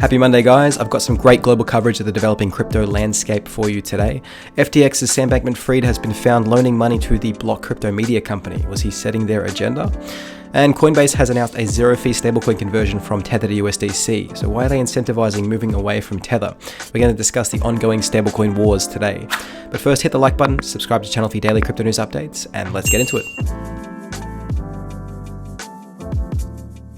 Happy Monday, guys. I've got some great global coverage of the developing crypto landscape for you today. FTX's Sam Bankman-Fried has been found loaning money to the Block crypto media company. Was he setting their agenda? And Coinbase has announced a zero-fee stablecoin conversion from Tether to USDC. So why are they incentivizing moving away from Tether? We're going to discuss the ongoing stablecoin wars today. But first, hit the like button, subscribe to the channel for your daily crypto news updates, and let's get into it.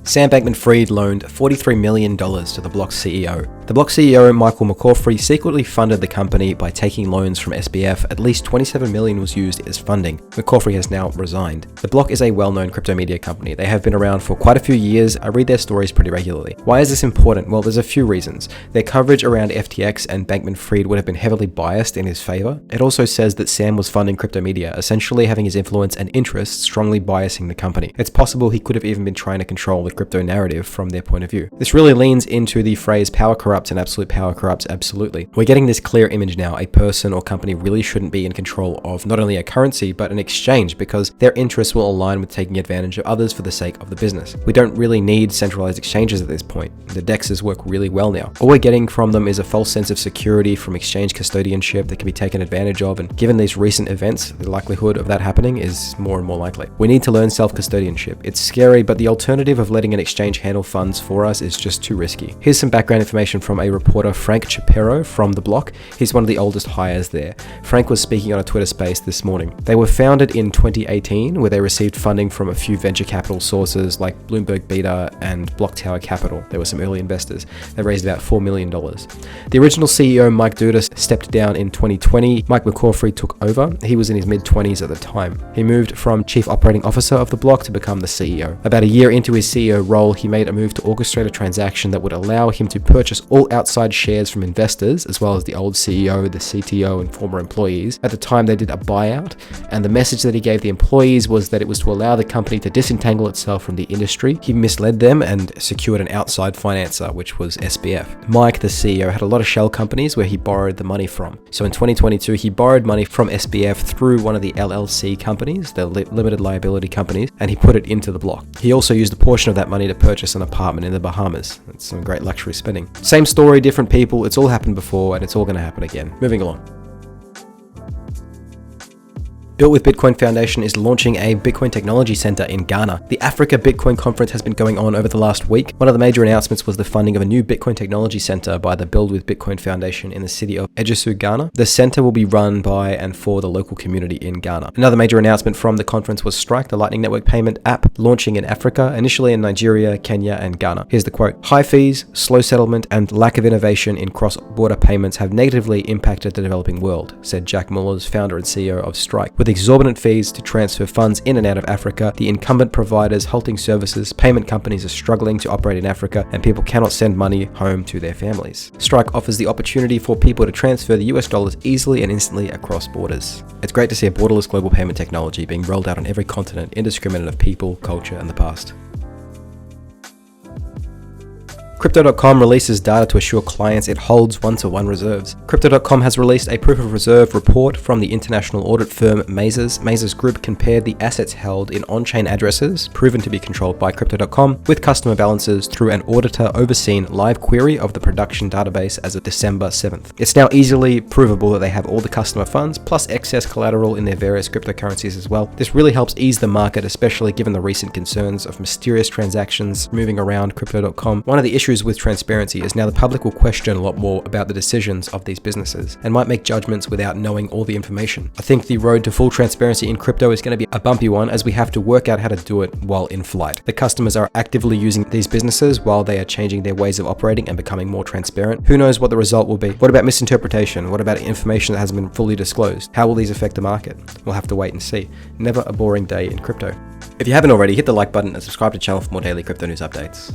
Sam Bankman-Fried loaned $43 million to the Block CEO. The Block CEO, Michael McCaffrey, secretly funded the company by taking loans from SBF. At least $27 million was used as funding. McCaffrey has now resigned. The Block is a well-known crypto media company. They have been around for quite a few years. I read their stories pretty regularly. Why is this important? Well, there's a few reasons. Their coverage around FTX and Bankman-Fried would have been heavily biased in his favor. It also says that Sam was funding crypto media, essentially having his influence and interests strongly biasing the company. It's possible he could have even been trying to control the crypto narrative from their point of view. This really leans into the phrase power corrupts and absolute power corrupts absolutely. We're getting this clear image now. A person or company really shouldn't be in control of not only a currency but an exchange, because their interests will align with taking advantage of others for the sake of the business. We don't really need centralized exchanges at this point. The DEXs work really well now. All we're getting from them is a false sense of security from exchange custodianship that can be taken advantage of, and given these recent events, the likelihood of that happening is more and more likely. We need to learn self-custodianship. It's scary, but the alternative of letting an exchange handle funds for us is just too risky. Here's some background information from a reporter, Frank Shapiro from The Block. He's one of the oldest hires there. Frank was speaking on a Twitter space this morning. They were founded in 2018, where they received funding from a few venture capital sources like Bloomberg Beta and Block Tower Capital. There were some early investors. They raised about $4 million. The original CEO, Mike Dudas, stepped down in 2020. Mike McCaffrey took over. He was in his mid-20s at the time. He moved from Chief Operating Officer of The Block to become the CEO. About a year into his CEO role, he made a move to orchestrate a transaction that would allow him to purchase all outside shares from investors, as well as the old CEO, the CTO, and former employees. At the time, they did a buyout, and the message that he gave the employees was that it was to allow the company to disentangle itself from the industry. He misled them and secured an outside financer, which was SBF. Mike, the CEO, had a lot of shell companies where he borrowed the money from. So in 2022, he borrowed money from SBF through one of the LLC companies, the limited liability companies, and he put it into the Block. He also used a portion of that money to purchase an apartment in the Bahamas. That's some great luxury spending. Same story, different people. It's all happened before, and it's all going to happen again. Moving along. Built with Bitcoin Foundation is launching a Bitcoin Technology Center in Ghana. The Africa Bitcoin Conference has been going on over the last week. One of the major announcements was the funding of a new Bitcoin Technology Center by the Build with Bitcoin Foundation in the city of Ejisu, Ghana. The center will be run by and for the local community in Ghana. Another major announcement from the conference was Strike, the Lightning Network payment app, launching in Africa, initially in Nigeria, Kenya, and Ghana. Here's the quote: "High fees, slow settlement, and lack of innovation in cross-border payments have negatively impacted the developing world," said Jack Mullers, founder and CEO of Strike. With exorbitant fees to transfer funds in and out of Africa, the incumbent providers halting services, payment companies are struggling to operate in Africa, and people cannot send money home to their families. Strike offers the opportunity for people to transfer the US dollars easily and instantly across borders. It's great to see a borderless global payment technology being rolled out on every continent, indiscriminate of people, culture, and the past. Crypto.com releases data to assure clients it holds one-to-one reserves. Crypto.com has released a proof of reserve report from the international audit firm Mazars. Mazars Group compared the assets held in on-chain addresses, proven to be controlled by Crypto.com, with customer balances through an auditor-overseen live query of the production database as of December 7th. It's now easily provable that they have all the customer funds, plus excess collateral in their various cryptocurrencies as well. This really helps ease the market, especially given the recent concerns of mysterious transactions moving around Crypto.com. One of the issues with transparency is now the public will question a lot more about the decisions of these businesses and might make judgments without knowing all the information. I think the road to full transparency in crypto is going to be a bumpy one, as we have to work out how to do it while in flight. The customers are actively using these businesses while they are changing their ways of operating and becoming more transparent. Who knows what the result will be? What about misinterpretation? What about information that hasn't been fully disclosed? How will these affect the market? We'll have to wait and see. Never a boring day in crypto. If you haven't already, hit the like button and subscribe to the channel for more daily crypto news updates.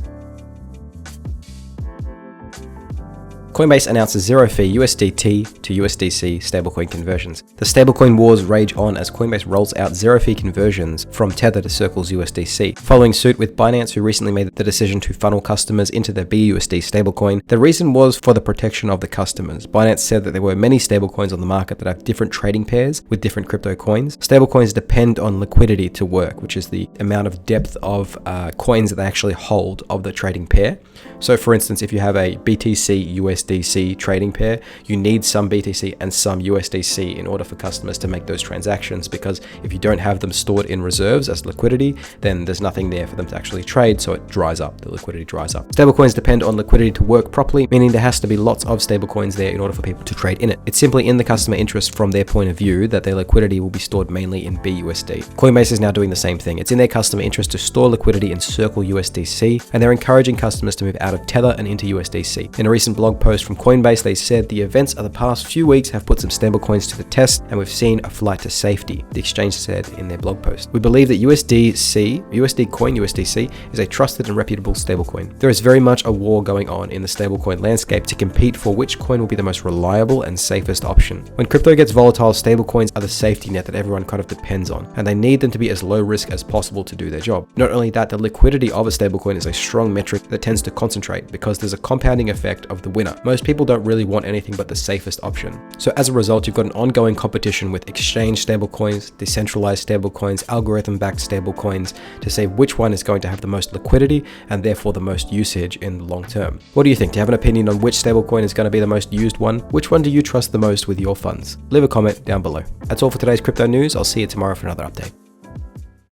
Coinbase announces zero-fee USDT to USDC stablecoin conversions. The stablecoin wars rage on as Coinbase rolls out zero-fee conversions from Tether to Circle's USDC. Following suit with Binance, who recently made the decision to funnel customers into their BUSD stablecoin, the reason was for the protection of the customers. Binance said that there were many stablecoins on the market that have different trading pairs with different crypto coins. Stablecoins depend on liquidity to work, which is the amount of depth of coins that they actually hold of the trading pair. So for instance, if you have a BTC USDC trading pair, you need some BTC and some USDC in order for customers to make those transactions, because if you don't have them stored in reserves as liquidity, then there's nothing there for them to actually trade, so it dries up, the liquidity dries up. Stablecoins depend on liquidity to work properly, meaning there has to be lots of stablecoins there in order for people to trade in it. It's simply in the customer interest from their point of view that their liquidity will be stored mainly in BUSD. Coinbase is now doing the same thing. It's in their customer interest to store liquidity in Circle USDC, and they're encouraging customers to move out of Tether and into USDC. In a recent blog post from Coinbase, they said the events of the past few weeks have put some stablecoins to the test, and we've seen a flight to safety, the exchange said in their blog post. We believe that USD coin, USDC, is a trusted and reputable stablecoin. There is very much a war going on in the stablecoin landscape to compete for which coin will be the most reliable and safest option. When crypto gets volatile, stablecoins are the safety net that everyone kind of depends on, and they need them to be as low risk as possible to do their job. Not only that, the liquidity of a stablecoin is a strong metric that tends to concentrate because there's a compounding effect of the winner. Most people don't really want anything but the safest option. So as a result, you've got an ongoing competition with exchange stablecoins, decentralized stablecoins, algorithm-backed stablecoins to say which one is going to have the most liquidity and therefore the most usage in the long term. What do you think? Do you have an opinion on which stablecoin is going to be the most used one? Which one do you trust the most with your funds? Leave a comment down below. That's all for today's crypto news. I'll see you tomorrow for another update.